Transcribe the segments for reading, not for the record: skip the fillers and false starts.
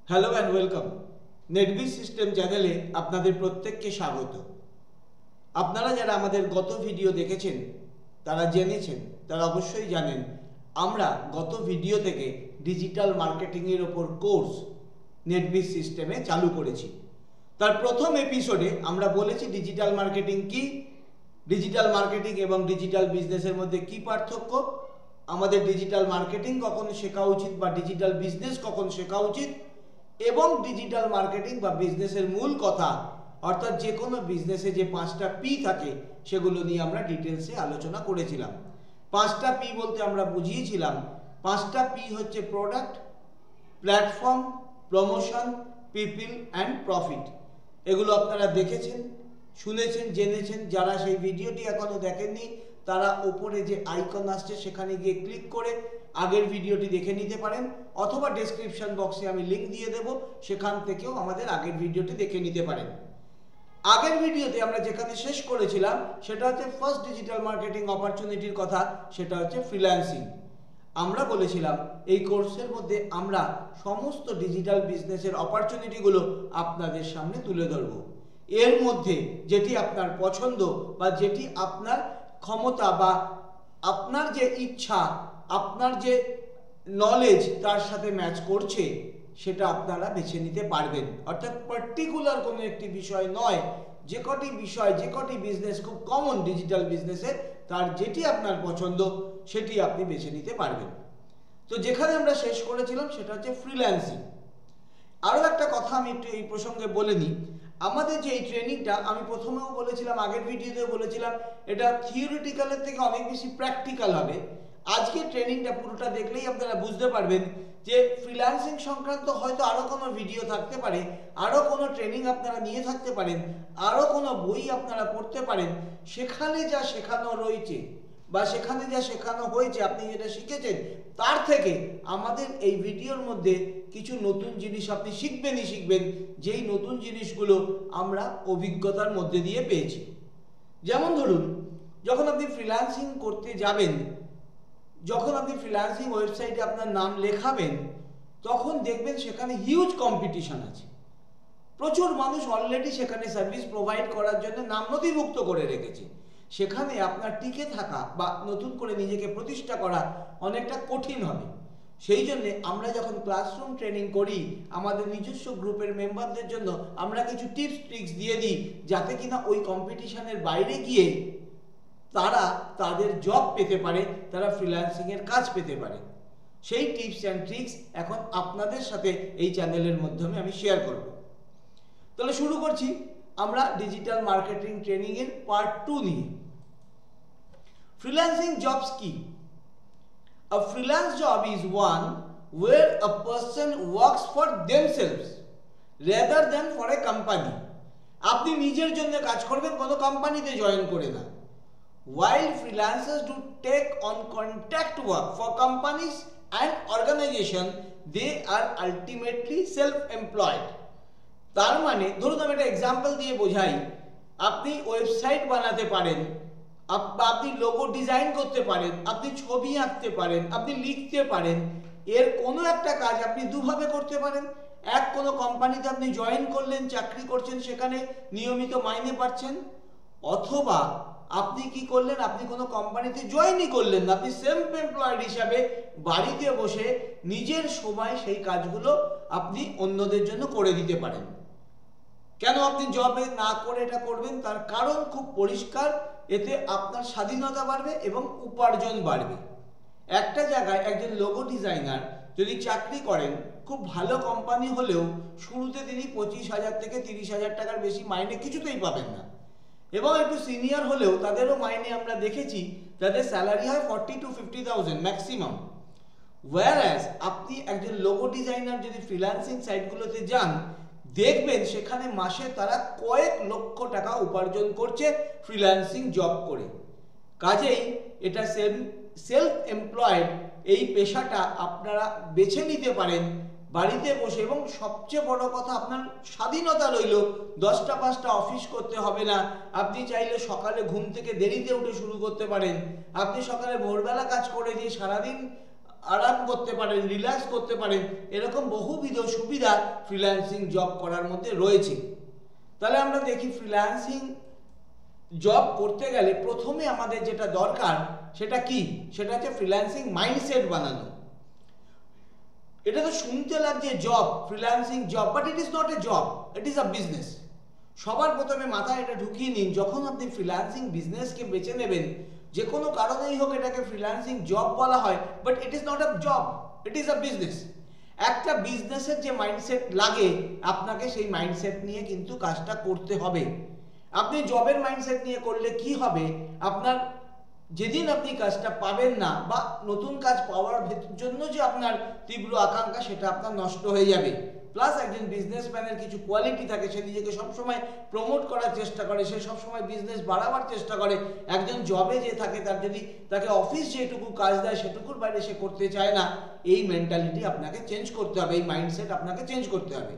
Hello and welcome. Netbiz system চ্যানেলে আপনাদের প্রত্যেককে স্বাগত। আপনারা যারা আমাদের গত ভিডিও দেখেছেন তারা জেনেছেন, তারা অবশ্যই জানেন আমরা গত ভিডিও থেকে ডিজিটাল মার্কেটিংয়ের ওপর কোর্স নেটবিজ সিস্টেমে চালু করেছি। তার প্রথম এপিসোডে আমরা বলেছি ডিজিটাল মার্কেটিং কি, ডিজিটাল মার্কেটিং এবং ডিজিটাল বিজনেসের মধ্যে কি পার্থক্য, আমাদের ডিজিটাল মার্কেটিং কখন শেখা উচিত বা ডিজিটাল বিজনেস কখন শেখা উচিত, এবং ডিজিটাল মার্কেটিং বা বিজনেসের মূল কথা অর্থাৎ যে কোনো বিজনেসে যে 5টা পি থাকে সেগুলো নিয়ে আমরা ডিটেলসে আলোচনা করেছিলাম। 5টা পি বলতে আমরা বুঝিয়েছিলাম 5টা পি হচ্ছে product, platform, promotion, people and profit. এগুলো আপনারা দেখেছেন, শুনেছেন, জেনেছেন। যারা সেই ভিডিওটি এখনো দেখেননি তারা ওপরে যে আইকন আসছে সেখানে গিয়ে ক্লিক করে আগের ভিডিওটি দেখে নিতে পারেন, অথবা ডেসক্রিপশন বক্সে আমি লিঙ্ক দিয়ে দেব, সেখান থেকেও আমাদের আগের ভিডিওটি দেখে নিতে পারেন। আগের ভিডিওতে আমরা যেখানে শেষ করেছিলাম সেটা হচ্ছে ফার্স্ট ডিজিটাল মার্কেটিং অপরচুনিটির কথা, সেটা হচ্ছে ফ্রিল্যান্সিং। আমরা বলেছিলাম এই কোর্সের মধ্যে আমরা সমস্ত ডিজিটাল বিজনেসের অপরচুনিটিগুলো আপনাদের সামনে তুলে ধরব। এর মধ্যে যেটি আপনার পছন্দ বা যেটি আপনার ক্ষমতা বা আপনার যে ইচ্ছা, আপনার যে নলেজ তার সাথে ম্যাচ করছে সেটা আপনারা বেছে নিতে পারবেন। অর্থাৎ পার্টিকুলার কোনো একটি বিষয় নয়, যে কটি বিষয়, যে কটি বিজনেস খুব কমন ডিজিটাল বিজনেসে, তার যেটি আপনার পছন্দ সেটি আপনি বেছে নিতে পারবেন। তো যেখানে আমরা শেষ করেছিলাম সেটা হচ্ছে ফ্রিল্যান্সিং। আরও একটা কথা আমি একটু এই প্রসঙ্গে বলে নিই। আমাদের যে এই ট্রেনিংটা, আমি প্রথমেও বলেছিলাম, আগের ভিডিওতেও বলেছিলাম, এটা থিওরিটিক্যালের থেকে অনেক বেশি প্র্যাকটিক্যাল হবে। আজকে ট্রেনিংটা পুরোটা দেখলেই আপনারা বুঝতে পারবেন যে ফ্রিল্যান্সিং সংক্রান্ত হয়তো আরও কোনো ভিডিও থাকতে পারে, আরও কোনো ট্রেনিং আপনারা নিয়ে থাকতে পারেন, আরও কোনো বই আপনারা পড়তে পারেন। সেখানে যা শেখানো রয়েছে বা সেখানে যা শেখানো হয়েছে, আপনি যেটা শিখেছেন তার থেকে আমাদের এই ভিডিওর মধ্যে কিছু নতুন জিনিস আপনি শিখবেন, যেই নতুন জিনিসগুলো আমরা অভিজ্ঞতার মধ্যে দিয়ে পেয়েছি। যেমন ধরুন, যখন আপনি ফ্রিল্যান্সিং করতে যাবেন, যখন আপনি ফ্রিল্যান্সিং ওয়েবসাইটে আপনার নাম লেখাবেন, তখন দেখবেন সেখানে হিউজ কম্পিটিশন আছে। প্রচুর মানুষ অলরেডি সেখানে সার্ভিস প্রোভাইড করার জন্য নাম নথিভুক্ত করে রেখেছে। সেখানে আপনার টিকে থাকা বা নতুন করে নিজেকে প্রতিষ্ঠা করা অনেকটা কঠিন হবে। সেই জন্যে আমরা যখন ক্লাসরুম ট্রেনিং করি, আমাদের নিজস্ব গ্রুপের মেম্বারদের জন্য আমরা কিছু টিপস ট্রিক্স দিয়ে দিই, যাতে কিনা ওই কম্পিটিশনের বাইরে গিয়ে তারা তাদের জব পেতে পারে, তারা ফ্রিল্যান্সিংয়ের কাজ পেতে পারে। সেই টিপস অ্যান্ড ট্রিক্স এখন আপনাদের সাথে এই চ্যানেলের মাধ্যমে আমি শেয়ার করব। তাহলে শুরু করছি আমরা ডিজিটাল মার্কেটিং ট্রেনিংয়ের পার্ট 2 নিয়ে। ফ্রিল্যান্সিং জবস কি? A freelance job is one where a person works for themselves rather than for a company. আপনি নিজের জন্য কাজ করবেন, কোনো কোম্পানিতে জয়েন করে না। While freelancers do take on contract work for companies and organizations, they are ultimately self-employed. তার মানে ধরুন আমি একটা এক্সাম্পল দিয়ে বোঝাই। আপনি ওয়েবসাইট বানাতে পারেন, আপনি লোগো ডিজাইন করতে পারেন, আপনি ছবি আঁকতে পারেন, আপনি লিখতে পারেন। এর কোনো একটা কাজ আপনি দুভাবে করতে পারেন। এক, কোনো কোম্পানিতে আপনি জয়েন করলেন, চাকরি করছেন, সেখানে নিয়মিত মাইনে পাচ্ছেন। অথবা আপনি কি করলেন, আপনি কোনো কোম্পানিতে জয়েনই করলেন না, আপনি সেলফ এমপ্লয়েড হিসাবে বাড়িতে বসে নিজের সময় সেই কাজগুলো আপনি অন্যদের জন্য করে দিতে পারেন। কেন আপনি জবে না করে এটা করবেন? তার কারণ খুব পরিষ্কার, এতে আপনার স্বাধীনতা বাড়বে এবং উপার্জন বাড়বে। একটা জায়গায় একজন লোগো ডিজাইনার যদি চাকরি করেন, খুব ভালো কোম্পানি হলেও শুরুতে তিনি 25,000 থেকে 30,000 টাকার বেশি মাইনে কিছুতেই পাবেন না। এবং একটু সিনিয়র হলেও তাদেরও মাইনে আমরা দেখেছি যাদের স্যালারি হয় 40 to 50,000 ম্যাক্সিমাম। ওয়্যারঅ্যাজ আপনি একজন লোগো ডিজাইনার যদি ফ্রিল্যান্সিং সাইটগুলোতে যান, দেখবেন সেখানে মাসে তারা কয়েক লক্ষ টাকা উপার্জন করছে ফ্রিল্যান্সিং জব করে। কাজেই এটা সেলফ এমপ্লয়েড এই পেশাটা আপনারা বেছে নিতে পারেন বাড়িতে বসে। এবং সবচেয়ে বড় কথা, আপনার স্বাধীনতা রইল। 10টা 5টা অফিস করতে হবে না। আপনি চাইলে সকালে ঘুম থেকে দেরিতে উঠে শুরু করতে পারেন। আপনি সকালে ভোরবেলা কাজ করে দিয়ে সারাদিন আরাম করতে পারেন, রিল্যাক্স করতে পারেন, এরকম বহুবিধ সুবিধা ফ্রিল্যান্সিং জব করার মধ্যে রয়েছে। তাহলে আমরা দেখি ফ্রিল্যান্সিং জব করতে গেলে প্রথমে আমাদের যেটা দরকার সেটা কি, সেটা হচ্ছে ফ্রিল্যান্সিং মাইন্ডসেট বানানো। এটা তো শুনতে লাগছে job, freelancing job, but it is not a job, it is a business. সবার প্রথমে মাথায় এটা ঢুকিয়ে নিন, যখন আপনি ফ্রিল্যান্সিং বিজনেসকে বেছে নেবেন, যে কোনো কারণেই হোক এটাকে ফ্রিল্যান্সিং জব বলা হয়, but it is not a job, it is a business. একটা বিজনেসের যে মাইন্ডসেট লাগে আপনাকে সেই মাইন্ডসেট নিয়ে কিন্তু কাজটা করতে হবে। আপনি জবের মাইন্ডসেট নিয়ে করলে কি হবে, আপনার যেদিন আপনি কাজটা পাবেন না বা নতুন কাজ পাওয়ার জন্য যে আপনার তীব্র আকাঙ্ক্ষা সেটা আপনার নষ্ট হয়ে যাবে। প্লাস একজন বিজনেসম্যানের কিছু কোয়ালিটি থাকে, সে নিজেকে সবসময় প্রমোট করার চেষ্টা করে, সে সবসময় বিজনেস বাড়াবার চেষ্টা করে। একজন জবে যে থাকে তার যদি তাকে অফিস যেটুকু কাজ দেয় সেটুকুর বাইরে সে করতে চায় না। এই মেন্টালিটি আপনাকে চেঞ্জ করতে হবে, এই মাইন্ডসেট আপনাকে চেঞ্জ করতে হবে।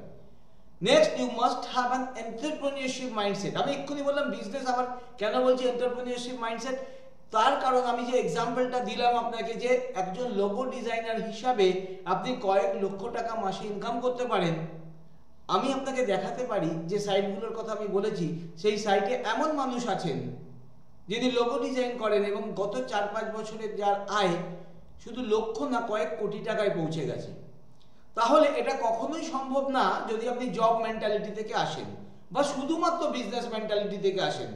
Next, you must have an entrepreneurship mindset. আমি এক্ষুনি বললাম বিজনেস, আবার কেন বলছি এন্টারপ্রেনিয়রশিপ মাইন্ডসেট, তার কারণ আমি যে এক্সাম্পলটা দিলাম আপনাকে, যে একজন লোগো ডিজাইনার হিসাবে আপনি কয়েক লক্ষ টাকা মাসে ইনকাম করতে পারেন। আমি আপনাকে দেখাতে পারি যে সাইটগুলোর কথা আমি বলেছি, সেই সাইটে এমন মানুষ আছেন যিনি লোগো ডিজাইন করেন এবং গত 4-5 বছরের যার আয় শুধু লক্ষ না কয়েক কোটি টাকায় পৌঁছে গেছে। তাহলে এটা কখনোই সম্ভব না যদি আপনি জব মেন্টালিটি থেকে আসেন বা শুধুমাত্র বিজনেস মেন্টালিটি থেকে আসেন।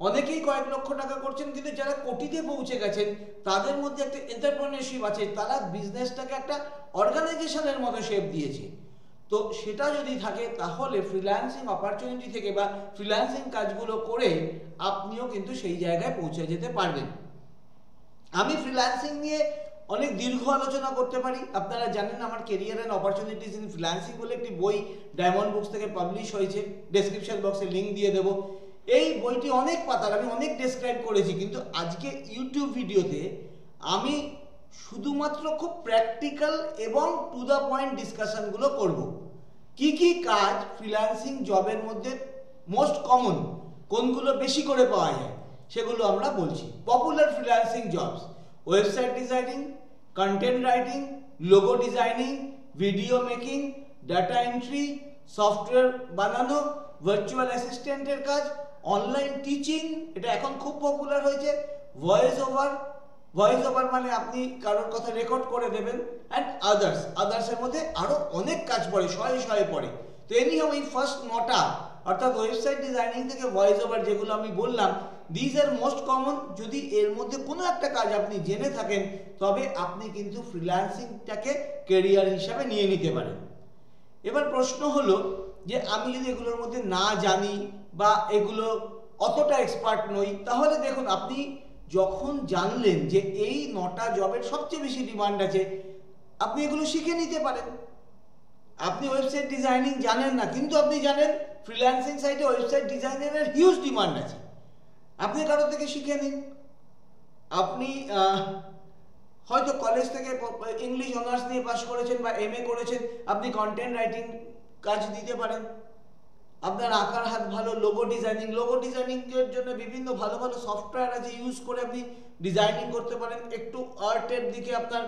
অনেকেই কয়েক লক্ষ টাকা করছেন, কিন্তু যারা কোটিতে পৌঁছে গেছেন তাদের মধ্যে একটা এন্টারপ্রেনিয়রশিপ আছে, তারা বিজনেসটাকে একটা অর্গানাইজেশনের মতো শেপ দিয়েছে। তো সেটা যদি থাকে তাহলে ফ্রিল্যান্সিং অপরচুনিটি থেকে বা ফ্রিল্যান্সিং কাজগুলো করে আপনিও কিন্তু সেই জায়গায় পৌঁছে যেতে পারবেন। আমি ফ্রিল্যান্সিং নিয়ে অনেক দীর্ঘ আলোচনা করতে পারি। আপনারা জানেন আমার career and opportunities in freelancing বলে একটি বই ডায়মন্ড বুকস থেকে পাবলিশ হয়েছে, ডেসক্রিপশন বক্সে লিঙ্ক দিয়ে দেবো। এই বইটি অনেক পাতার, আমি অনেক ডেসক্রাইব করেছি, কিন্তু আজকে ইউটিউব ভিডিওতে আমি শুধুমাত্র খুব প্র্যাকটিক্যাল এবং টু দ্য পয়েন্ট ডিসকাশনগুলো করব। কি কি কাজ ফ্রিল্যান্সিং জবের মধ্যে মোস্ট কমন, কোনগুলো বেশি করে পাওয়া যায় সেগুলো আমরা বলছি। Popular freelancing jobs: website designing, content writing, logo designing, video making, data entry, software বানানো, ভার্চুয়াল অ্যাসিস্ট্যান্টের কাজ, অনলাইন টিচিং, এটা এখন খুব পপুলার হয়েছে, ভয়েস ওভার মানে আপনি কারোর কথা রেকর্ড করে দেবেন, অ্যান্ড আদার্সের মধ্যে আরও অনেক কাজ পড়ে, শয়ে পড়ে। তো এনিহাউ এই ফার্স্ট 9টা অর্থাৎ ওয়েবসাইট ডিজাইনিং থেকে ভয়েস ওভার যেগুলো আমি বললাম, দিজ আর মোস্ট কমন। যদি এর মধ্যে কোনো একটা কাজ আপনি জেনে থাকেন তবে আপনি কিন্তু ফ্রিল্যান্সিংটাকে ক্যারিয়ার হিসাবে নিয়ে নিতে পারেন। এবার প্রশ্ন হলো যে আমি যদি এগুলোর মধ্যে না জানি বা এগুলো অতটা এক্সপার্ট নই, তাহলে দেখুন আপনি যখন জানলেন যে এই 9টা জবের সবচেয়ে বেশি ডিমান্ড আছে, আপনি এগুলো শিখে নিতে পারেন। আপনি ওয়েবসাইট ডিজাইনিং জানেন না, কিন্তু আপনি জানেন ফ্রিল্যান্সিং সাইটে ওয়েবসাইট ডিজাইনারের হিউজ ডিমান্ড আছে, আপনি কারো থেকে শিখে নিন। আপনি হয়তো কলেজ থেকে ইংলিশ অনার্স নিয়ে পাস করেছেন বা MA করেছেন, আপনি কন্টেন্ট রাইটিং কাজ দিতে পারেন। আপনার আঁকার হাত ভালো, লোগো ডিজাইনিংয়ের জন্য বিভিন্ন ভালো ভালো সফটওয়্যার আছে, ইউজ করে আপনি ডিজাইনিং করতে পারেন। একটু আর্টের দিকে আপনার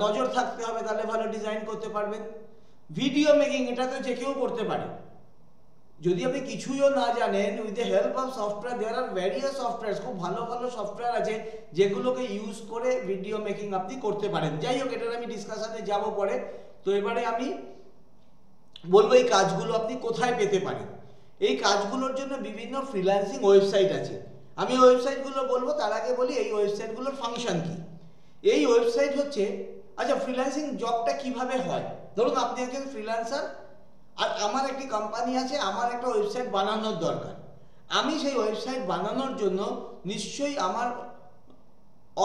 নজর থাকতে হবে, তাহলে ভালো ডিজাইন করতে পারবেন। ভিডিও মেকিং, এটা তো যে কেউ করতে পারে। যদি আপনি কিছুইও না জানেন, with the help of software, there are various software, খুব ভালো ভালো সফটওয়্যার আছে যেগুলোকে ইউজ করে ভিডিও মেকিং আপনি করতে পারেন। যাই হোক, এটার আমি ডিসকাশনে যাব পরে। তো এবারে আমি বলবো এই কাজগুলো আপনি কোথায় পেতে পারেন। এই কাজগুলোর জন্য বিভিন্ন ফ্রিল্যান্সিং ওয়েবসাইট আছে, আমি ওয়েবসাইটগুলো বলবো। তার আগে বলি এই ওয়েবসাইটগুলোর ফাংশন কি। এই ওয়েবসাইট হচ্ছে, আচ্ছা ফ্রিল্যান্সিং জবটা কিভাবে হয়। ধরুন আপনি একজন ফ্রিল্যান্সার, আর আমার একটি কোম্পানি আছে, আমার একটা ওয়েবসাইট বানানোর দরকার। আমি সেই ওয়েবসাইট বানানোর জন্য নিশ্চয়ই আমার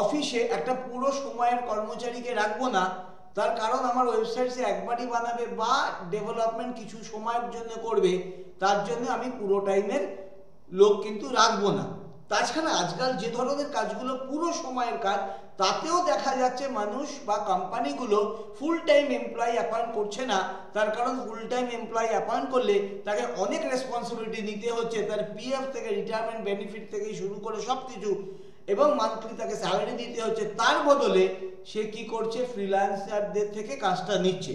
অফিসে একটা পুরো সময়ের কর্মচারীকে রাখবো না, তার কারণ আমার ওয়েবসাইট সে একবারই বানাবে বা ডেভেলপমেন্ট কিছু সময়ের জন্য করবে, তার জন্য আমি পুরো টাইমের লোক কিন্তু রাখবো না। তাছাড়া আজকাল যে ধরনের কাজগুলো পুরো সময়ের কাজ, তাতেও দেখা যাচ্ছে মানুষ বা কোম্পানিগুলো ফুল টাইম এমপ্লয়ি অ্যাপয়েন্ট করছে না। তার কারণ ফুল টাইম এমপ্লয়ি অ্যাপয়েন্ট করলে তাকে অনেক রেসপন্সিবিলিটি নিতে হচ্ছে, তার PF থেকে রিটায়ারমেন্ট বেনিফিট থেকে শুরু করে সব কিছু এবং মান্থলি তাকে স্যালারি দিতে হচ্ছে, তার বদলে সে কি করছে, ফ্রিল্যান্সারদের থেকে কাজটা নিচ্ছে।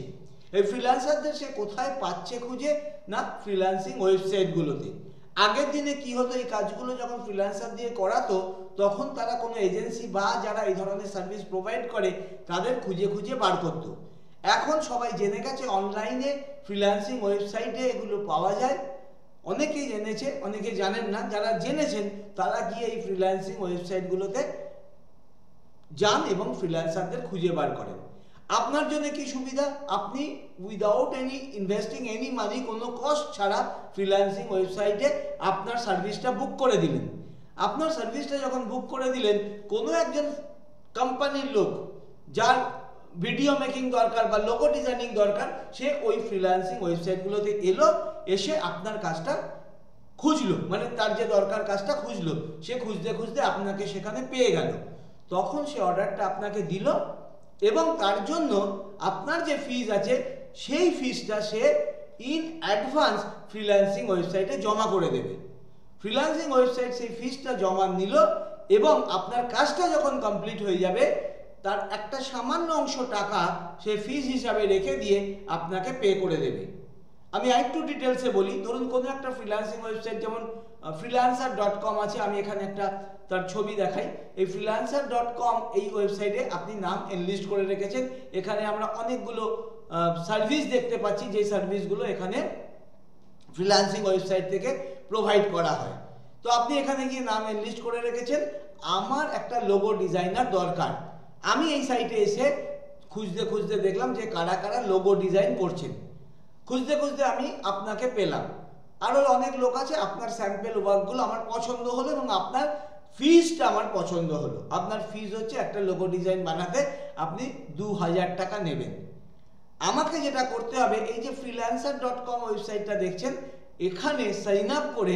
এই ফ্রিল্যান্সারদের সে কোথায় পাচ্ছে খুঁজে? না, ফ্রিল্যান্সিং ওয়েবসাইটগুলোতে। আগের দিনে কি হতো, এই কাজগুলো যখন ফ্রিল্যান্সার দিয়ে করাতো তখন তারা কোনো এজেন্সি বা যারা এই ধরনের সার্ভিস প্রোভাইড করে তাদের খুঁজে খুঁজে বার করতো। এখন সবাই জেনে গেছে অনলাইনে ফ্রিল্যান্সিং ওয়েবসাইটে এগুলো পাওয়া যায়। অনেকেই জেনেছে, অনেকে জানেন না। যারা জেনেছেন তারা গিয়ে এই ফ্রিল্যান্সিং ওয়েবসাইটগুলোতে যান এবং ফ্রিল্যান্সারদের খুঁজে বার করেন। আপনার জন্য কি সুবিধা, আপনি without any investing any money, কোনো কস্ট ছাড়া ফ্রিল্যান্সিং ওয়েবসাইটে আপনার সার্ভিসটা বুক করে দিলেন। আপনার সার্ভিসটা যখন বুক করে দিলেন, কোনো একজন কোম্পানির লোক যার ভিডিও মেকিং দরকার বা লোগো ডিজাইনিং দরকার, সে ওই ফ্রিল্যান্সিং ওয়েবসাইটগুলোতে এলো, এসে আপনার কাজটা খুঁজলো, মানে তার যে দরকার কাজটা খুঁজলো, সে খুঁজতে খুঁজতে আপনাকে সেখানে পেয়ে গেল। তখন সে অর্ডারটা আপনাকে দিল এবং তার জন্য আপনার যে ফিজ আছে সেই ফিজটা সে ইন অ্যাডভান্স ফ্রিল্যান্সিং ওয়েবসাইটে জমা করে দেবে। ফ্রিল্যান্সিং ওয়েবসাইট সেই ফিজটা জমা নিল এবং আপনার কাজটা যখন কমপ্লিট হয়ে যাবে তার একটা সামান্য অংশ টাকা সে ফিজ হিসাবে রেখে দিয়ে আপনাকে পে করে দেবে। আমি আরেকটু ডিটেলসে বলি। ধরুন কোনো একটা ফ্রিল্যান্সিং ওয়েবসাইট, যেমন freelancer.com আছে, আমি এখানে একটা তার ছবি দেখাই। এই freelancer.com এই ওয়েবসাইটে আপনি নাম এনলিস্ট করে রেখেছেন। এখানে আমরা অনেকগুলো সার্ভিস দেখতে পাচ্ছি, যে সার্ভিসগুলো এখানে ফ্রিল্যান্সিং ওয়েবসাইট থেকে প্রোভাইড করা হয়। তো আপনি এখানে গিয়ে নাম এনলিস্ট করে রেখেছেন, আমার একটা লোগো ডিজাইনার দরকার। আমি এই সাইটে এসে খুঁজতে খুঁজতে দেখলাম যে কারা কারা লোগো ডিজাইন করছেন। খুঁজতে খুঁজতে আমি আপনাকে পেলাম। আরও অনেক লোক আছে, আপনার স্যাম্পেল ওয়ার্কগুলো আমার পছন্দ হলো এবং আপনার ফিজটা আমার পছন্দ হলো। আপনার ফিজ হচ্ছে একটা লোগো ডিজাইন বানাতে আপনি 2000 টাকা নেবেন। আমাকে যেটা করতে হবে, এই যে freelancer.com ওয়েবসাইটটা দেখছেন, এখানে সাইন আপ করে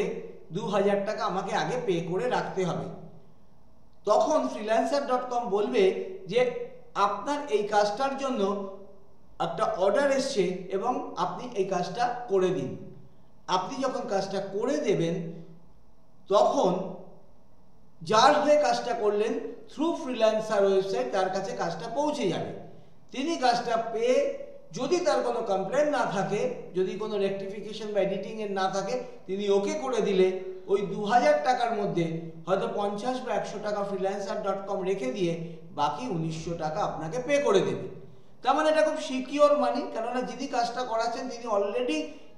2000 টাকা আমাকে আগে পে করে রাখতে হবে। তখন freelancer.com বলবে যে আপনার এই কাজটার জন্য একটা অর্ডার এসছে এবং আপনি এই কাজটা করে দিন। আপনি যখন কাজটা করে দেবেন তখন যার হয়ে কাজটা করলেন থ্রু ফ্রিল্যান্সার ওয়েবসাইট তার কাছে কাজটা পৌঁছে যাবে। তিনি কাজটা পেয়ে, যদি তার কোনো কমপ্লেন না থাকে, যদি কোনো রেকটিফিকেশন বা এডিটিংয়ের না থাকে, তিনি ওকে করে দিলে ওই 2000 টাকার মধ্যে হয়তো 50 বা 100 টাকা freelancer.com রেখে দিয়ে বাকি 1900 টাকা আপনাকে পে করে দেবে। তার মানে এটা খুব সিকিওর মানি, কেননা যিনি কাজটা করাচ্ছেন তিনি অলরেডি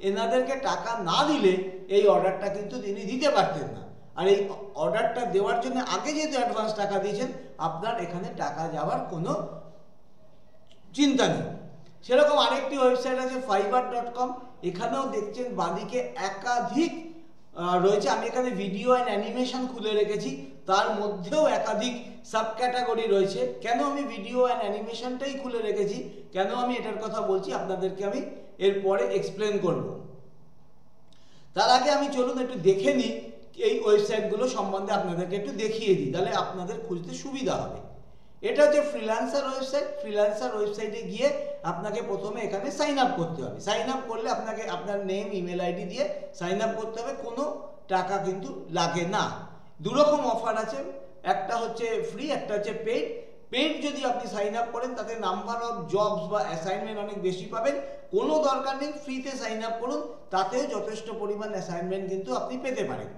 এনাদেরকে টাকা না দিলে এই অর্ডারটা কিন্তু তিনি দিতে পারতেন না। আর এই অর্ডারটা দেওয়ার জন্য আগে যেহেতু অ্যাডভান্স টাকা দিয়েছেন, আপনার এখানে টাকা যাওয়ার কোনো চিন্তা নেই। সেরকম আরেকটি ওয়েবসাইট আছে fiverr.com। এখানেও দেখছেন বাঁদিকে একাধিক রয়েছে। আমি এখানে ভিডিও অ্যান্ড অ্যানিমেশন খুলে রেখেছি, তার মধ্যেও একাধিক সাব ক্যাটাগরি রয়েছে। কেন আমি ভিডিও অ্যান্ড অ্যানিমেশনটাই খুলে রেখেছি, কেন আমি এটার কথা বলছি, আপনাদেরকে আমি এরপরে এক্সপ্লেন করব। তার আগে আমি চলুন একটু দেখে নিই এই ওয়েবসাইটগুলো সম্বন্ধে, আপনাদেরকে একটু দেখিয়ে দিই, তাহলে আপনাদের খুঁজতে সুবিধা হবে। এটা হচ্ছে ফ্রিল্যান্সার ওয়েবসাইট। ফ্রিল্যান্সার ওয়েবসাইটে গিয়ে আপনাকে প্রথমে এখানে সাইন আপ করতে হবে। সাইন আপ করলে আপনাকে আপনার নেম, ইমেল আইডি দিয়ে সাইন আপ করতে হবে। কোনো টাকা কিন্তু লাগে না। দুরকম অফার আছে, একটা হচ্ছে ফ্রি, একটা হচ্ছে পেইড। পেইড যদি আপনি সাইন আপ করেন তাতে নাম্বার অফ জবস বা অ্যাসাইনমেন্ট অনেক বেশি পাবেন। কোনো দরকার নেই, ফ্রিতে সাইন আপ করুন, তাতেও যথেষ্ট পরিমাণ অ্যাসাইনমেন্ট কিন্তু আপনি পেতে পারেন,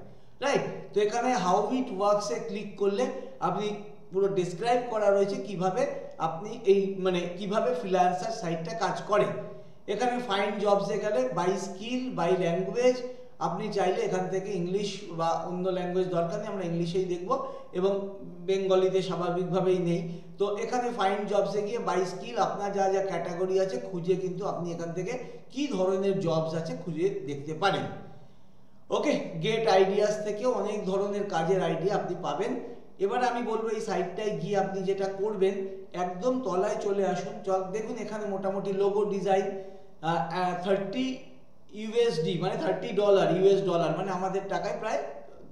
রাইট? তো এখানে হাউ ইট ওয়ার্কসে ক্লিক করলে আপনি পুরো ডিসক্রাইব করা রয়েছে কিভাবে আপনি এই কিভাবে ফ্রিল্যান্সার সাইটটা কাজ করে। এখানে ফাইন্ড জবসে গেলে বাই স্কিল, বাই ল্যাঙ্গুয়েজ, আপনি চাইলে এখান থেকে ইংলিশ বা অন্য ল্যাঙ্গুয়েজ দরকার নেই, আমরা ইংলিশেই দেখব এবং বেঙ্গলিতে স্বাভাবিকভাবেই নেই। তো এখানে ফাইন্ড জবসে গিয়ে বাই স্কিল আপনার যা যা ক্যাটাগরি আছে খুঁজে কিন্তু আপনি এখান থেকে কি ধরনের জবস আছে খুঁজে দেখতে পারেন। ওকে, গেট আইডিয়াস থেকেও অনেক ধরনের কাজের আইডিয়া আপনি পাবেন। এবার আমি বলবো এই সাইটটায় গিয়ে আপনি যেটা করবেন, একদম তলায় চলে আসুন। দেখুন এখানে মোটামুটি লোগো ডিজাইন 30 USD মানে $30 US ডলার, মানে আমাদের টাকায় প্রায়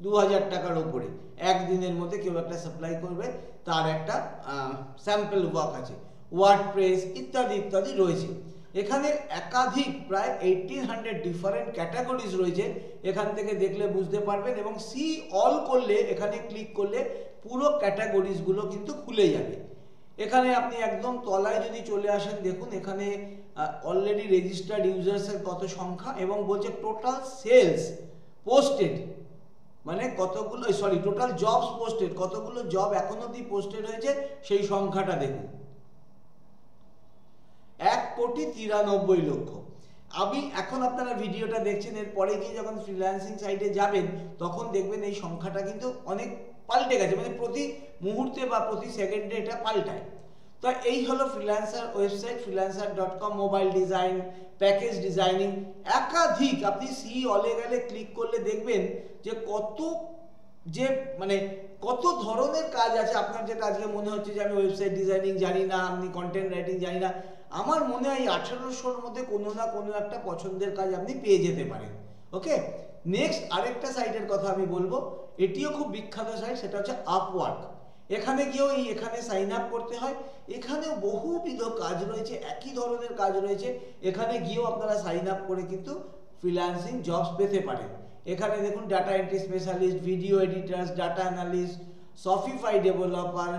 2000 টাকার ওপরে। একদিনের মধ্যে কেউ একটা সাপ্লাই করবে, তার একটা স্যাম্পল ওয়ার্ক আছে, ওয়ার্ডপ্রেস ইত্যাদি ইত্যাদি রয়েছে। এখানে একাধিক প্রায় 1800 ডিফারেন্ট ক্যাটাগরিজ রয়েছে, এখান থেকে দেখলে বুঝতে পারবেন। এবং সি অল করলে, এখানে ক্লিক করলে পুরো ক্যাটাগরিজগুলো কিন্তু খুলে যাবে। এখানে আপনি একদম তলায় যদি চলে আসেন, দেখুন এখানে অলরেডি রেজিস্টার্ড ইউজার্সের কত সংখ্যা, এবং বলছে টোটাল সেলস পোস্টেড, মানে কতগুলো, সরি টোটাল জবস পোস্টেড, কতগুলো জব এখন অবধি পোস্টেড হয়েছে সেই সংখ্যাটা দেখুন, 1,93,00,000। আমি এখন আপনারা ভিডিওটা দেখছেন, এরপরে গিয়ে যখন ফ্রিল্যান্সিং সাইটে যাবেন তখন দেখবেন এই সংখ্যাটা কিন্তু অনেক পাল্টে গেছে, মানে প্রতি মুহূর্তে বা প্রতি সেকেন্ডে এটা পাল্টায়। তো এই হলো freelancer website freelancer.com। Mobile design, package designing, একাধিক, আপনি সি অলে গেলে ক্লিক করলে দেখবেন যে কত ধরনের কাজ আছে। আপনার যেটা আজকে মনে হচ্ছে যে আমি ওয়েবসাইট ডিজাইনিং জানি না, আমি কন্টেন্ট রাইটিং জানি না, আমার মনে হয় 1800-র মধ্যে কোনো না কোনো একটা পছন্দের কাজ আপনি পেয়ে যেতে পারেন। ওকে, নেক্সট আরেকটা সাইটের কথা আমি বলবো, এটিও খুব বিখ্যাত সাইট, সেটা হচ্ছে আপওয়ার্ক। এখানে গিয়েও এখানে সাইন আপ করতে হয়, এখানেও বহুবিধ কাজ রয়েছে, একই ধরনের কাজ রয়েছে, এখানে গিয়েও আপনারা সাইন আপ করে কিন্তু ফ্রিল্যান্সিং জবস পেতে পারেন। এখানে দেখুন data entry specialist, video editors, data analyst, Shopify developer,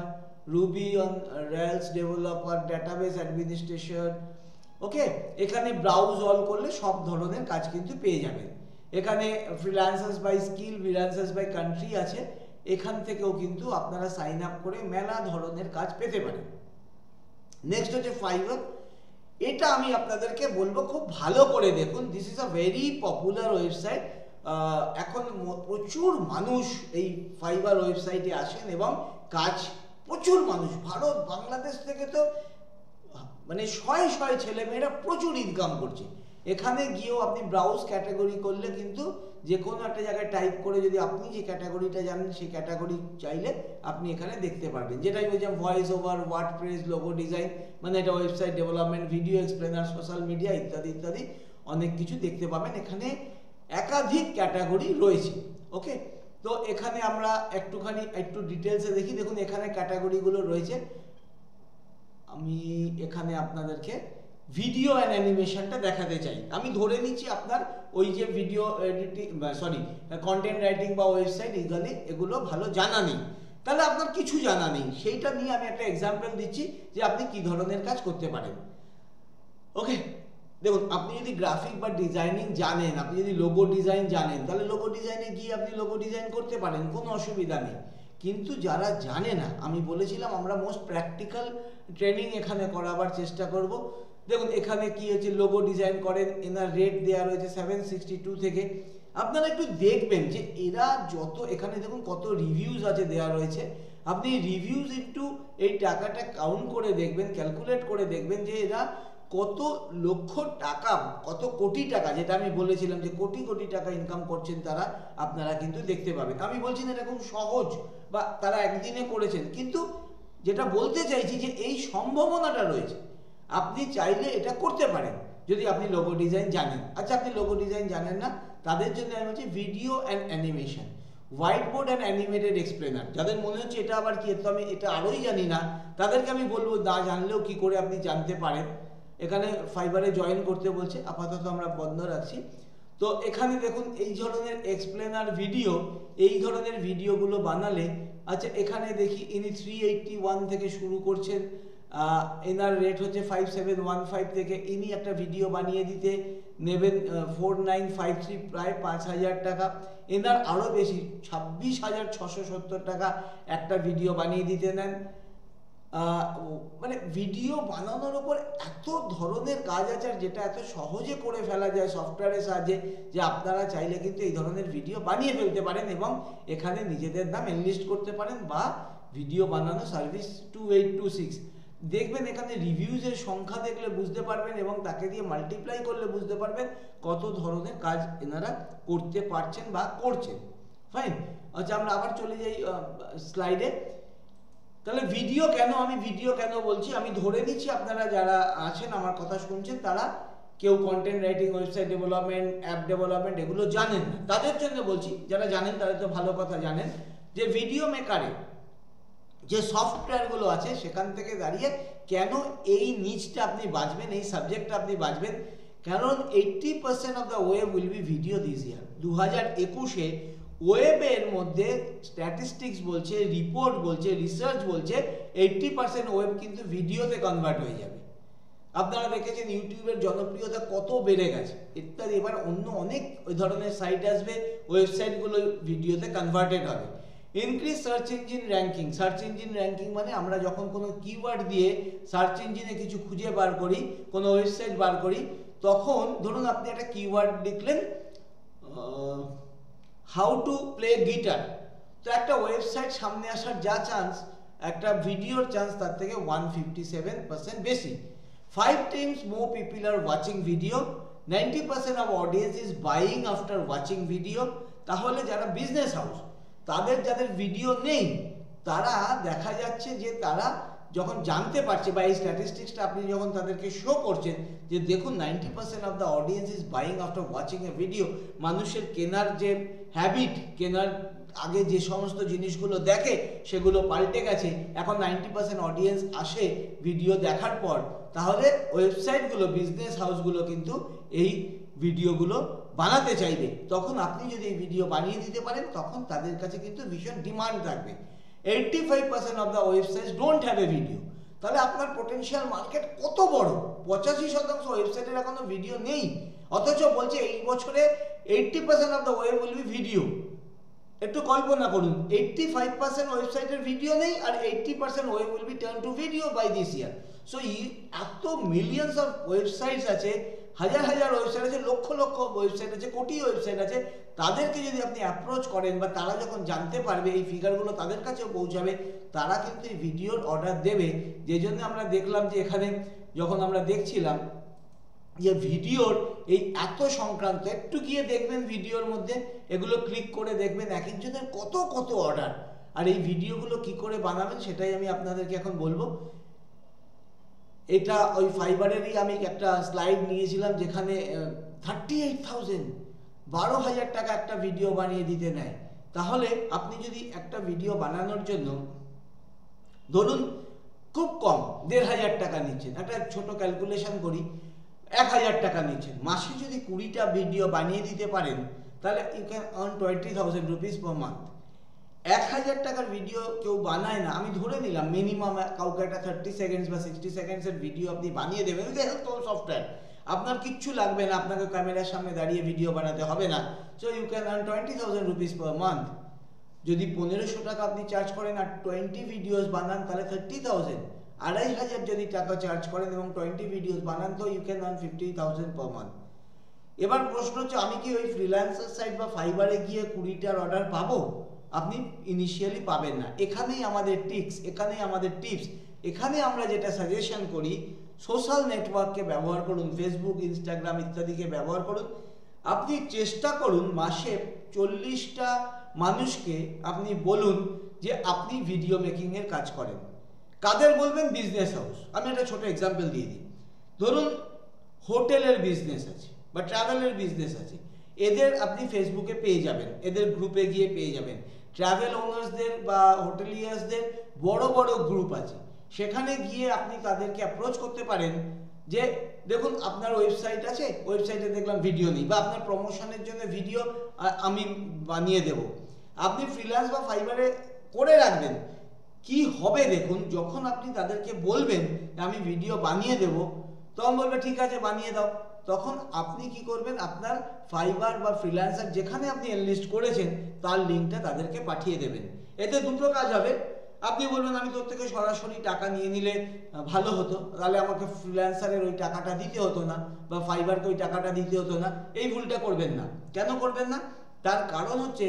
Ruby on Rails developer, database administration. Okay, এখানে ব্রাউজ অল করলে সব ধরনের কাজ কিন্তু পেয়ে যাবেন। এখানে freelancers by skill, freelancers by country আছে, এখান থেকেও কিন্তু আপনারা সাইন আপ করে মেলা ধরনের কাজ পেতে পারেন। নেক্সট হচ্ছে ফাইবার। এটা আমি আপনাদেরকে বলবো খুব ভালো করে দেখুন, this is a very popular website. এখন প্রচুর মানুষ এই ফাইবার ওয়েবসাইটে আসেন এবং কাজ, প্রচুর মানুষ, ভারত বাংলাদেশ থেকে তো মানে শয়ে শয়ে ছেলেমেয়েরা প্রচুর ইনকাম করছে। এখানে গিয়েও আপনি ব্রাউজ ক্যাটাগরি করলে কিন্তু যে কোনো একটা জায়গায় টাইপ করে যদি আপনি যে ক্যাটাগরিটা জানেন সেই ক্যাটাগরি চাইলে আপনি এখানে দেখতে পারবেন। যেটাই বলছিলাম, voice over, WordPress, logo design, মানে এটা website development, video explainer, social media ইত্যাদি ইত্যাদি অনেক কিছু দেখতে পাবেন। এখানে একাধিক ক্যাটাগরি রয়েছে। ওকে, তো এখানে আমরা একটু ডিটেলসে দেখি। দেখুন এখানে ক্যাটাগরিগুলো রয়েছে। আমি এখানে আপনাদেরকে ভিডিও অ্যান্ড অ্যানিমেশনটা দেখাতে চাই। আমি ধরে নিচ্ছি আপনার ওই যে ভিডিও এডিটিং, কন্টেন্ট রাইটিং বা ওয়েবসাইট এগুলো ভালো জানা নেই, তাহলে আপনার কিছু জানা নেই, সেইটা নিয়ে আমি একটা এক্সাম্পল দিচ্ছি যে আপনি কি ধরনের কাজ করতে পারেন। ওকে, দেখুন আপনি যদি গ্রাফিক বা ডিজাইনিং জানেন, আপনি যদি লোগো ডিজাইন জানেন, তাহলে লোগো ডিজাইনে গিয়ে আপনি লোগো ডিজাইন করতে পারেন, কোনো অসুবিধা নেই। কিন্তু যারা জানে না, আমি বলেছিলাম আমরা মোস্ট প্র্যাকটিক্যাল ট্রেনিং এখানে করাবার চেষ্টা করব। দেখুন এখানে কি হচ্ছে, লোগো ডিজাইন করেন, এনার রেট দেওয়া রয়েছে 762 থেকে। আপনারা একটু দেখবেন যে এরা যত, এখানে দেখুন কত রিভিউজ আছে দেওয়া রয়েছে, আপনি রিভিউজ একটু এই টাকাটা কাউন্ট করে দেখবেন, ক্যালকুলেট করে দেখবেন যে এরা কত লক্ষ টাকা, কত কোটি টাকা, যেটা আমি বলেছিলাম যে কোটি কোটি টাকা ইনকাম করছেন তারা, আপনারা কিন্তু দেখতে পাবেন। আমি বলছি না এটা খুব সহজ বা তারা একদিনে করেছেন, কিন্তু যেটা বলতে চাইছি যে এই সম্ভাবনাটা রয়েছে, আপনি চাইলে এটা করতে পারেন যদি আপনি লোগো ডিজাইন জানেন। আচ্ছা, আপনি লোগো ডিজাইন জানেন না, তাদের জন্য আমি বলছি video and animation, white board and animated explainer. যাদের মনে হচ্ছে এটা আবার কি, তো আমি এটা আরোই জানি না, তাদেরকে আমি বলবো না জানলেও কি করে আপনি জানতে পারেন। এখানে ফাইবারে জয়েন করতে বলছে, আপাতত আমরা বন্ধ রাখছি। তো এখানে দেখুন এই ধরনের এক্সপ্লেনার ভিডিও, এই ধরনের ভিডিওগুলো বানালে, আচ্ছা এখানে দেখি ইনি 381 থেকে শুরু করছেন, এনার রেট হচ্ছে 5715 থেকে। ইনি একটা ভিডিও বানিয়ে দিতে নেবেন 4953, প্রায় 5000 টাকা। এনার আরও বেশি 26,670 টাকা একটা ভিডিও বানিয়ে দিতে নেন। মানে ভিডিও বানানোর উপর এত ধরনের কাজ আছে, আর যেটা এত সহজে করে ফেলা যায় সফটওয়্যারের সাহায্যে, যে আপনারা চাইলে কিন্তু এই ধরনের ভিডিও বানিয়ে ফেলতে পারেন এবং এখানে নিজেদের নাম এনলিস্ট করতে পারেন, বা ভিডিও বানানো সার্ভিস 2826। দেখবেন এখানে রিভিউজের সংখ্যা দেখলে বুঝতে পারবেন এবং তাকে দিয়ে মাল্টিপ্লাই করলে বুঝতে পারবেন কত ধরনের কাজ এনারা করতে পারছেন বা করছেন। ফাইন, আচ্ছা আমরা আবার চলে যাই স্লাইডে। তাহলে ভিডিও কেন, আমি ভিডিও কেন বলছি, আমি ধরে নিচ্ছি আপনারা যারা আছেন আমার কথা শুনছেন তারা কেউ content writing, website development, app development এগুলো জানেন না, তাদের জন্য বলছি। যারা জানেন তারা তো ভালো কথা জানেন যে ভিডিও মেকারে যে সফটওয়্যারগুলো আছে সেখান থেকে দাঁড়িয়ে কেন এই নিচটা আপনি বাঁচবেন, এই সাবজেক্টটা আপনি বাঁচবেন, কারণ 80% of the web will be video this year. 2021-এ ওয়েবের মধ্যে স্ট্যাটিস্টিক্স বলছে, রিপোর্ট বলছে, রিসার্চ বলছে 80% ওয়েব কিন্তু ভিডিওতে কনভার্ট হয়ে যাবে। আপনারা দেখেছেন ইউটিউবের জনপ্রিয়তা কত বেড়ে গেছে ইত্যাদি। এবার অন্য অনেক ওই ধরনের সাইট আসবে, ওয়েবসাইটগুলো ভিডিওতে কনভার্টেড হবে। Increase search engine ranking. Search engine ranking মানে আমরা যখন কোনো কিওয়ার্ড দিয়ে সার্চ ইঞ্জিনে কিছু খুঁজে বার করি, কোনো ওয়েবসাইট বার করি, তখন ধরুন আপনি একটা কিওয়ার্ড লিখলেন হাউ টু প্লে গিটার, তো একটা ওয়েবসাইট সামনে আসার যা চান্স, একটা ভিডিওর চান্স তার থেকে 157% বেশি। 5 times more people are watching video, 90% of audience is buying after watching video। তাহলে যারা বিজনেস হাউস, যাদের ভিডিও নেই, তারা দেখা যাচ্ছে যে তারা যখন জানতে পারছে বা এই স্ট্যাটিস্টিক্সটা আপনি যখন তাদেরকে শো করছেন যে দেখুন 90% of the audience is buying after watching a video, মানুষের কেনার যে হ্যাবিট, কেনার আগে যে সমস্ত জিনিসগুলো দেখে সেগুলো পাল্টে গেছে, এখন 90% অডিয়েন্স আসে ভিডিও দেখার পর, তাহলে ওয়েবসাইটগুলো, বিজনেস হাউসগুলো কিন্তু এই ভিডিওগুলো বানাতে চাইবে। তখন আপনি যদি এই ভিডিও বানিয়ে দিতে পারেন তখন তাদের কাছে কিন্তু ভীষণ ডিমান্ড থাকবে। 85% of the websites don't have a video. তাহলে আপনার পোটেনশিয়াল মার্কেট কত বড়। 85% ওয়েবসাইটের এখনো ভিডিও নেই, অথচ বলছে এই বছরে 80% of the web will be video. একটু কল্পনা করুন, 85% ওয়েবসাইটের ভিডিও নেই আর 80% web will B turn to video by this year. So এত মিলিয়ন্স অফ ওয়েবসাইটস আছে, হাজার হাজার ওয়েবসাইট আছে, লক্ষ লক্ষ ওয়েবসাইট আছে, কোটি ওয়েবসাইট আছে, তাদেরকে যদি আপনি অ্যাপ্রোচ করেন বা তারা যখন জানতে পারবে, এই ফিগারগুলো তাদের কাছেও পৌঁছাবে, তারা কিন্তু এই ভিডিওর অর্ডার দেবে। যে জন্য আমরা দেখলাম যে এখানে যখন আমরা দেখছিলাম যে ভিডিওর এই এত সংক্রান্ত, একটু গিয়ে দেখবেন ভিডিওর মধ্যে, এগুলো ক্লিক করে দেখবেন এক একজনের কত কত অর্ডার। আর এই ভিডিওগুলো কি করে বানাবেন সেটাই আমি আপনাদেরকে এখন বলবো। এটা ওই ফাইবারেরই আমি একটা স্লাইড নিয়েছিলাম যেখানে 38,000, 12,000 টাকা একটা ভিডিও বানিয়ে দিতে নেয়। তাহলে আপনি যদি একটা ভিডিও বানানোর জন্য ধরুন খুব কম 1,500 টাকা নিচ্ছেন, একটা ছোট ক্যালকুলেশন করি, 1,000 টাকা নিচ্ছেন, মাসে যদি 20টা ভিডিও বানিয়ে দিতে পারেন তাহলে you can earn 20,000 rupees per month. 1,000 টাকার ভিডিও কেউ বানায় না, আমি ধরে নিলাম মিনিমাম কাউকে একটা 30 সেকেন্ডস বা 60 সেকেন্ডসের ভিডিও আপনি বানিয়ে দেবেন, সফটওয়্যার, আপনার কিচ্ছু লাগবে না, আপনাকে ক্যামেরার সামনে দাঁড়িয়ে ভিডিও বানাতে হবে না। So you can earn 20,000 rupees per month. যদি 1,500 টাকা আপনি চার্জ করেন আর 20 ভিডিওস বানান তাহলে 30,000। 2,500 যদি টাকা চার্জ করেন এবং 20 ভিডিওস বানান তো you can earn 50,000 per month. এবার প্রশ্ন হচ্ছে আমি কি ওই ফ্রিল্যান্সার সাইট বা ফাইবারে গিয়ে 20টার অর্ডার পাবো? আপনি ইনিশিয়ালি পাবেন না। এখানেই আমাদের টিপস, এখানে আমরা যেটা সাজেশন করি, সোশ্যাল নেটওয়ার্ককে ব্যবহার করুন, ফেসবুক, ইনস্টাগ্রাম ইত্যাদিকে ব্যবহার করুন। আপনি চেষ্টা করুন মাসে 40টা মানুষকে আপনি বলুন যে আপনি ভিডিও মেকিং এর কাজ করেন। কাদের বলবেন? Business house. আমি একটা ছোট এক্সাম্পল দিয়ে দিই। ধরুন হোটেলের বিজনেস আছে বা ট্রাভেলের বিজনেস আছে, এদের আপনি ফেসবুকে পেয়ে যাবেন, এদের গ্রুপে গিয়ে পেয়ে যাবেন। ট্রাভেল ওনার্সদের বা হোটেলিয়ার্সদের বড় বড় গ্রুপ আছে, সেখানে গিয়ে আপনি তাদেরকে অ্যাপ্রোচ করতে পারেন যে দেখুন আপনার ওয়েবসাইট আছে, ওয়েবসাইটে দেখলাম ভিডিও নেই, বা আপনার প্রমোশনের জন্য ভিডিও আমি বানিয়ে দেব। আপনি ফ্রিল্যান্স বা ফাইবারে করে রাখবেন। কি হবে দেখুন, যখন আপনি তাদেরকে বলবেন আমি ভিডিও বানিয়ে দেব, তখন বলবে ঠিক আছে বানিয়ে দাও। তখন আপনি কি করবেন, আপনার ফাইবার বা ফ্রিল্যান্সার যেখানে আপনি এনলিস্ট করেছেন তার লিঙ্কটা তাদেরকে পাঠিয়ে দেবেন। এতে দুটো কাজ হবে। আপনি বলবেন আমি তোর থেকে সরাসরি টাকা নিয়ে নিলে ভালো হতো, তাহলে আমাকে ফ্রিল্যান্সারের ওই টাকাটা দিতে হতো না বা ফাইবারকে ওই টাকাটা দিতে হতো না। এই ভুলটা করবেন না। কেন করবেন না? তার কারণ হচ্ছে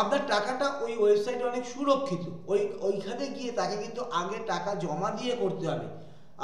আপনার টাকাটা ওই ওয়েবসাইটে অনেক সুরক্ষিত। ওইখানে গিয়ে তাকে কিন্তু আগে টাকা জমা দিয়ে করতে হবে।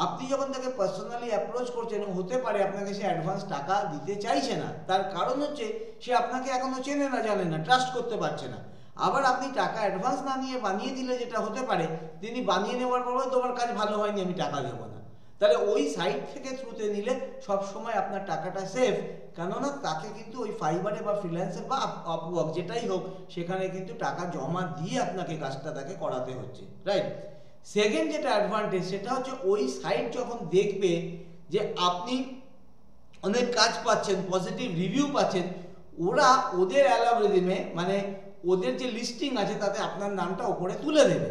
আপনি যখন তাকে পার্সোনালি অ্যাপ্রোচ করছেন, হতে পারে আপনাকে সে অ্যাডভান্স টাকা দিতে চাইছে না, তার কারণ হচ্ছে সে আপনাকে এখনো চেনে না, জানে না, ট্রাস্ট করতে পারছে না। আবার আপনি টাকা অ্যাডভান্স না নিয়ে বানিয়ে দিলে যেটা হতে পারে, তিনি বানিয়ে নেওয়ার পরেও তোমার কাজ ভালো হয়নি, আমি টাকা দেবো না। তাহলে ওই সাইট থেকে থ্রুতে নিলে সব সময় আপনার টাকাটা সেফ, কেননা তাকে কিন্তু ওই ফাইবারে বা ফ্রিল্যান্সার বা আপওয়ার্ক যেটাই হোক সেখানে কিন্তু টাকা জমা দিয়ে আপনাকে কাজটা তাকে করাতে হচ্ছে, রাইট। সেকেন্ড যেটা অ্যাডভান্টেজ সেটা হচ্ছে ওই সাইট যখন দেখবে যে আপনি অনেক কাজ পাচ্ছেন, পজিটিভ রিভিউ পাচ্ছেন, ওরা ওদের অ্যালগরিদমে মানে ওদের যে লিস্টিং আছে তাতে আপনার নামটা ওপরে তুলে দেবে।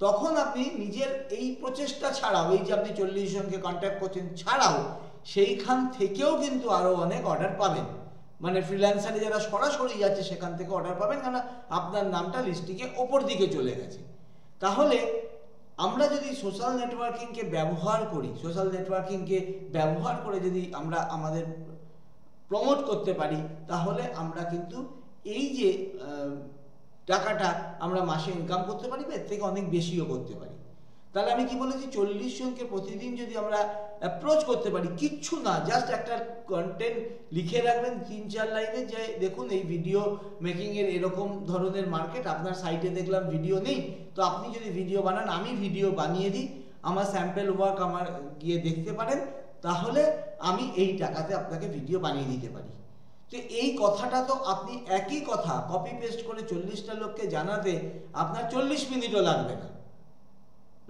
তখন আপনি নিজের এই প্রচেষ্টা ছাড়াও, এই যে আপনি 40 জনকে কন্ট্যাক্ট করছেন ছাড়াও, সেইখান থেকেও কিন্তু আরও অনেক অর্ডার পাবেন। মানে ফ্রিল্যান্সারে যারা সরাসরি যাচ্ছে সেখান থেকে অর্ডার পাবেন, কারণ আপনার নামটা লিস্টিংয়ে ওপর দিকে চলে গেছে। তাহলে আমরা যদি সোশ্যাল নেটওয়ার্কিংকে ব্যবহার করি, সোশ্যাল নেটওয়ার্কিংকে ব্যবহার করে যদি আমরা আমাদের প্রমোট করতে পারি, তাহলে আমরা কিন্তু এই যে টাকাটা আমরা মাসে ইনকাম করতে পারি, এর থেকে অনেক বেশিও করতে পারি। তাহলে আমি কি বলেছি, 40 জনকে প্রতিদিন যদি আমরা অ্যাপ্রোচ করতে পারি, কিচ্ছু না, জাস্ট একটা কন্টেন্ট লিখে রাখবেন 3-4 লাইনে যে দেখুন এই ভিডিও মেকিংয়ের এরকম ধরনের মার্কেট, আপনার সাইটে দেখলাম ভিডিও নেই, তো আপনি যদি ভিডিও বানান আমি ভিডিও বানিয়ে দিই, আমার স্যাম্পল ওয়ার্ক আমার গিয়ে দেখতে পারেন, তাহলে আমি এই টাকাতে আপনাকে ভিডিও বানিয়ে দিতে পারি। তো এই কথাটা তো আপনি একই কথা কপি পেস্ট করে 40টা লোককে জানাতে আপনার 40 মিনিটও লাগবে না,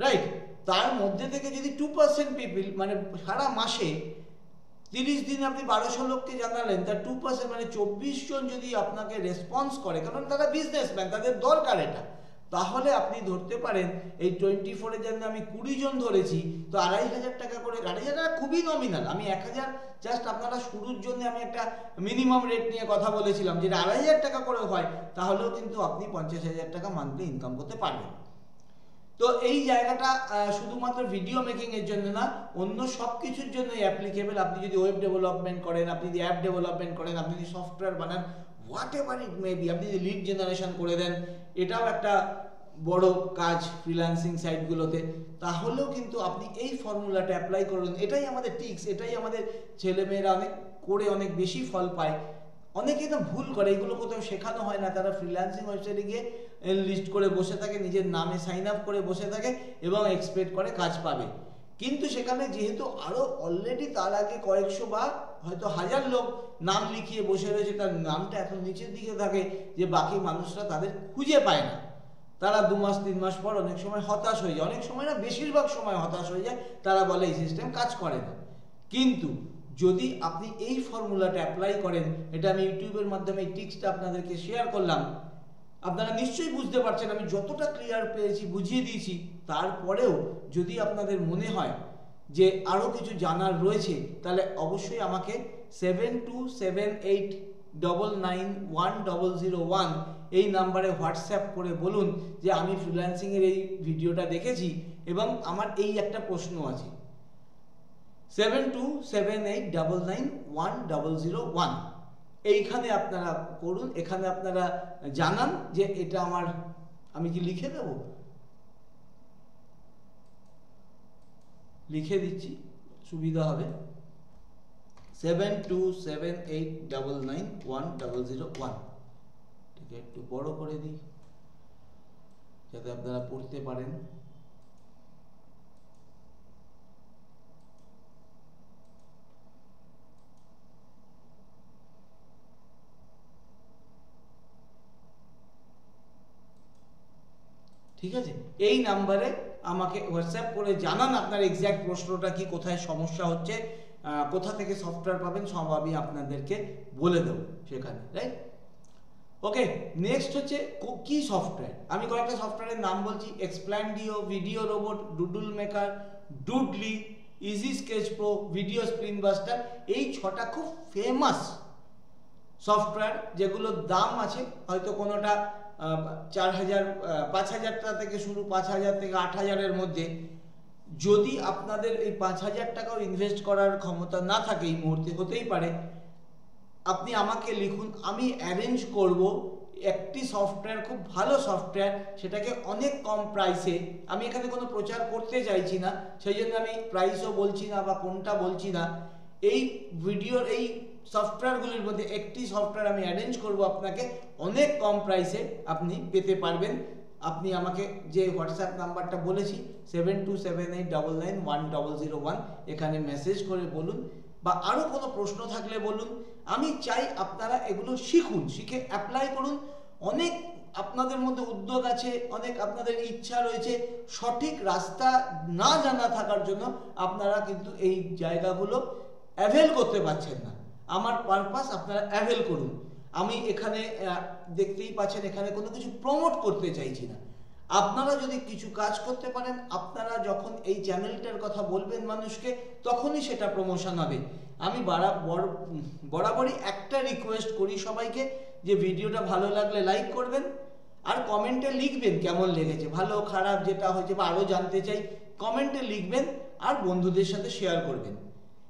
রাইট। তার মধ্যে থেকে যদি 2% পিপল, মানে সারা মাসে 30 দিন আপনি 1200 লোককে জানালেন, তার 2% মানে 24 জন যদি আপনাকে রেসপন্স করে, কারণ তারা বিজনেসম্যান, তাদের দরকার এটা, তাহলে আপনি ধরতে পারেন এই 24-এর জন্য আমি 20 জন ধরেছি, তো 2500 টাকা করে, 2500 টাকা খুবই নমিনাল, আমি 1000 জাস্ট আপনারা শুরুর জন্য আমি একটা মিনিমাম রেট নিয়ে কথা বলেছিলাম, যেটা 2500 টাকা করে হয়, তাহলেও কিন্তু আপনি 50,000 টাকা মান্থলি ইনকাম করতে পারবেন। তো এই জায়গাটা শুধুমাত্র ভিডিও মেকিং এর জন্য না, অন্য সব কিছুর জন্যই অ্যাপ্লিকেবল। আপনি যদি ওয়েব ডেভেলপমেন্ট করেন, আপনি যদি অ্যাপ ডেভেলপমেন্ট করেন, আপনি যদি সফটওয়্যার বানান, what ever it may be, আপনি যদি লিড জেনারেশন করে দেন, এটাও একটা বড় কাজ ফ্রিল্যান্সিং সাইটগুলোতে, তাহলেও কিন্তু আপনি এই ফর্মুলাটা অ্যাপ্লাই করুন। এটাই আমাদের টিক্স, এটাই আমাদের ছেলেমেয়েরা অনেক করে অনেক বেশি ফল পায়। অনেকেই তো ভুল করে, এগুলো কোথাও শেখানো হয় না, তারা ফ্রিল্যান্সিং ওয়েবসাইটে গিয়ে লিস্ট করে বসে থাকে, নিজের নামে সাইন আপ করে বসে থাকে এবং এক্সপেক্ট করে কাজ পাবে। কিন্তু সেখানে যেহেতু আরও অলরেডি তার আগে কয়েকশো বা হয়তো 1000 লোক নাম লিখিয়ে বসে রয়েছে, তার নামটা এত নিচের দিকে থাকে যে বাকি মানুষরা তাদের খুঁজে পায় না, তারা 2 মাস 3 মাস পর অনেক সময় হতাশ হয়ে যায়, অনেক সময় না বেশিরভাগ সময় হতাশ হয়ে যায়, তারা বলে এই সিস্টেম কাজ করে না। কিন্তু যদি আপনি এই ফর্মুলাটা অ্যাপ্লাই করেন, এটা আমি ইউটিউবের মাধ্যমে এই টিক্সটা আপনাদেরকে শেয়ার করলাম, আপনারা নিশ্চয়ই বুঝতে পারছেন আমি যতটা ক্লিয়ার পেয়েছি বুঝিয়ে দিয়েছি। তারপরেও যদি আপনাদের মনে হয় যে আরও কিছু জানার রয়েছে, তাহলে অবশ্যই আমাকে 7278991001 এই নাম্বারে হোয়াটসঅ্যাপ করে বলুন যে আমি ফ্রিল্যান্সিংয়ের এই ভিডিওটা দেখেছি এবং আমার এই একটা প্রশ্ন আছে। 7278991001 এইখানে আপনারা করুন, এখানে আপনারা জানান যে এটা আমি কি লিখে দেব, লিখে দিচ্ছি সুবিধা হবে, 7278991001। ঠিক আছে, একটু বড় করে দিই যাতে আপনারা পড়তে পারেন। ঠিক আছে, এই নাম্বারে আমাকে হোয়াটসঅ্যাপ করে জানান আপনার এক্স্যাক্ট প্রশ্নটা কি, কোথায় সমস্যা হচ্ছে, কোথা থেকে সফটওয়্যার পাবেন, সব আমি আপনাদেরকে বলে দেবো সেখানে, রাইট। ওকে, নেক্সট হচ্ছে কি সফটওয়্যার। আমি কয়েকটা সফটওয়্যারের নাম বলছি, Explaindio, video robot, doodle maker, doodly, easy sketch pro, video screen buster. এই 6টা খুব ফেমাস সফটওয়্যার, যেগুলোর দাম আছে হয়তো কোনোটা 4000 5000 থেকে শুরু, 5000 থেকে 8000-এর মধ্যে। যদি আপনাদের এই 5000 টাকাও ইনভেস্ট করার ক্ষমতা না থাকে, এই মুহূর্তে হতেই পারে, আপনি আমাকে লিখুন, আমি অ্যারেঞ্জ করব একটি সফটওয়্যার, খুব ভালো সফটওয়্যার, সেটাকে অনেক কম প্রাইসে। আমি এখানে কোনো প্রচার করতে চাইছি না, সেই জন্য আমি প্রাইসও বলছি না বা কোনটা বলছি না। এই ভিডিওর এই সফটওয়্যারগুলির মধ্যে একটি সফটওয়্যার আমি অ্যারেঞ্জ করব আপনাকে, অনেক কম প্রাইসে আপনি পেতে পারবেন। আপনি আমাকে যে হোয়াটসঅ্যাপ নাম্বারটা বলেছি 7278991001 এখানে মেসেজ করে বলুন, বা আরও কোনো প্রশ্ন থাকলে বলুন। আমি চাই আপনারা এগুলো শিখুন, শিখে অ্যাপ্লাই করুন। অনেক আপনাদের মধ্যে উদ্যোগ আছে, অনেক আপনাদের ইচ্ছা রয়েছে, সঠিক রাস্তা না জানা থাকার জন্য আপনারা কিন্তু এই জায়গাগুলো অ্যাভেল করতে পারছেন না। আমার পারপাস আপনারা অ্যাভেল করুন। আমি এখানে দেখতেই পাচ্ছেন এখানে কোনো কিছু প্রমোট করতে চাইছি না। আপনারা যদি কিছু কাজ করতে পারেন, আপনারা যখন এই চ্যানেলটার কথা বলবেন মানুষকে, তখনই সেটা প্রমোশন হবে। আমি বরাবরই একটা রিকোয়েস্ট করি সবাইকে, যে ভিডিওটা ভালো লাগলে লাইক করবেন, আর কমেন্টে লিখবেন কেমন লেগেছে, ভালো খারাপ যেটা হয়েছে বা আরও জানতে চাই কমেন্টে লিখবেন, আর বন্ধুদের সাথে শেয়ার করবেন।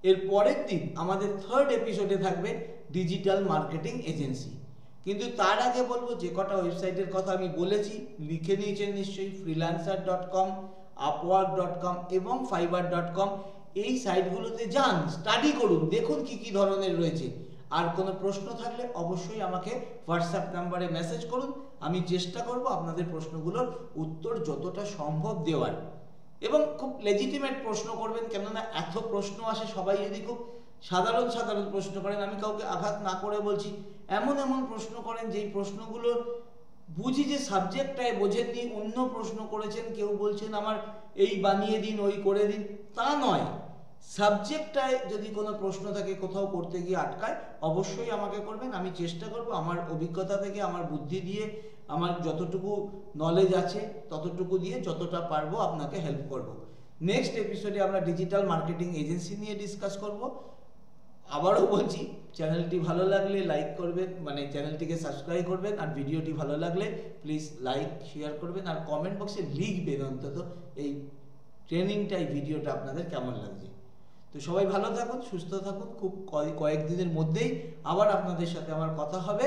এর পরের দিন আমাদের 3rd এপিসোডে থাকবে ডিজিটাল মার্কেটিং এজেন্সি। কিন্তু তার আগে বলবো, যে কটা ওয়েবসাইটের কথা আমি বলেছি লিখে নিয়েছেন নিশ্চয়ই, freelancer.com, upwork.com এবং fiverr.com। এই সাইটগুলোতে যান, স্টাডি করুন, দেখুন কি কি ধরনের রয়েছে। আর কোনো প্রশ্ন থাকলে অবশ্যই আমাকে হোয়াটসঅ্যাপ নাম্বারে মেসেজ করুন। আমি চেষ্টা করব আপনাদের প্রশ্নগুলোর উত্তর যতটা সম্ভব দেওয়ার, এবং খুব লেজিটিমেট প্রশ্ন করবেন, কেননা এত প্রশ্ন আসে। সবাই যদি খুব সাধারণ প্রশ্ন করেন, আমি কাউকে আঘাত না করে বলছি, এমন প্রশ্ন করেন যেই প্রশ্নগুলো বুঝি যে সাবজেক্টটাই বোঝেননি, অন্য প্রশ্ন করেছেন, কেউ বলছেন আমার এই বানিয়ে দিন, ওই করে দিন, তা নয়। সাবজেক্টটায় যদি কোনো প্রশ্ন থাকে, কোথাও করতে গিয়ে আটকায়, অবশ্যই আমাকে করবেন। আমি চেষ্টা করব আমার অভিজ্ঞতা থেকে, আমার বুদ্ধি দিয়ে, আমার যতটুকু নলেজ আছে ততটুকু দিয়ে যতটা পারবো আপনাকে হেল্প করব। নেক্সট এপিসোডে আমরা ডিজিটাল মার্কেটিং এজেন্সি নিয়ে ডিসকাস করব। আবারও বলছি, চ্যানেলটি ভালো লাগলে লাইক করবেন, মানে চ্যানেলটিকে সাবস্ক্রাইব করবেন, আর ভিডিওটি ভালো লাগলে প্লিজ লাইক শেয়ার করবেন, আর কমেন্ট বক্সে লিখবেন অন্তত এই ট্রেনিংটা, এই ভিডিওটা আপনাদের কেমন লাগছে। তো সবাই ভালো থাকুন, সুস্থ থাকুন। খুব কয়েকদিনের মধ্যেই আবার আপনাদের সাথে আমার কথা হবে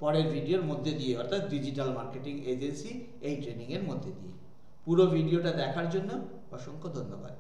পরের ভিডিওর মধ্যে দিয়ে, অর্থাৎ ডিজিটাল মার্কেটিং এজেন্সি এই ট্রেনিংয়ের মধ্যে দিয়ে। পুরো ভিডিওটা দেখার জন্য অসংখ্য ধন্যবাদ।